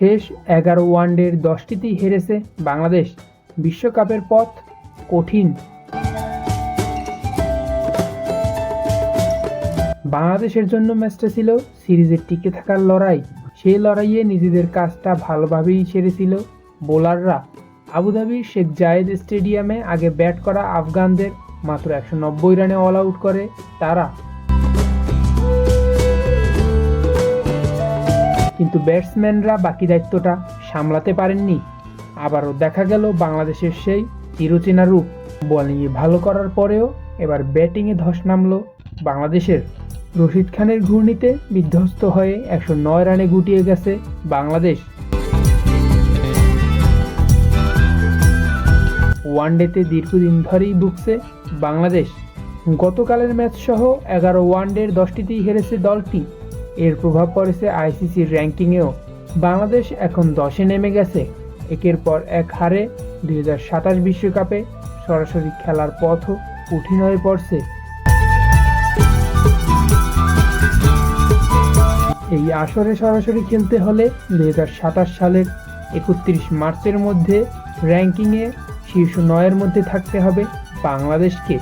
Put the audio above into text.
শেষ 11 ওয়ানডের 10টিতেই হেরেছে বাংলাদেশ। বিশ্বকাপের পথ কঠিন। বাংলাদেশের জন্য ম্যাচটা ছিল সিরিজের টিকে থাকার লড়াই। সেই লড়াইয়ে নিজেদের কাজটা ভালোভাবেই সেরেছিল বোলাররা। আবুধাবির শেখ জায়েদ স্টেডিয়ামে আগে ব্যাট করা আফগানদের মাত্র 190 রানে অল আউট করে তারা। কিন্তু ব্যাটসম্যানরা বাকি দায়িত্বটা সামলাতে পারেননি। আবারও দেখা গেল বাংলাদেশের সেই চিরচেনা রূপ। বোলিংয়ে ভালো করার পরেও এবার ব্যাটিংয়ে ধস নামল বাংলাদেশের। রশিদ খানের ঘূর্ণিতে বিধ্বস্ত হয়ে 109 রানে গুটিয়ে গেছে বাংলাদেশ। ওয়ানডেতে দীর্ঘদিন ধরেই ভুগছে বাংলাদেশ। গতকালের ম্যাচ সহ 11 ওয়ানডের 10টিতেই হেরেছে দলটি। এর প্রভাব পড়েছে আইসিসির র্যাঙ্কিংয়েও। বাংলাদেশ এখন 10-এ নেমে গেছে। একের পর এক হারে 2027 বিশ্বকাপে সরাসরি খেলার পথও কঠিন হয়ে পড়ছে। এই আসরে সরাসরি খেলতে হলে 2027 সালের 31 মার্চের মধ্যে র্যাঙ্কিংয়ে শীর্ষ 9-এর মধ্যে থাকতে হবে বাংলাদেশকে।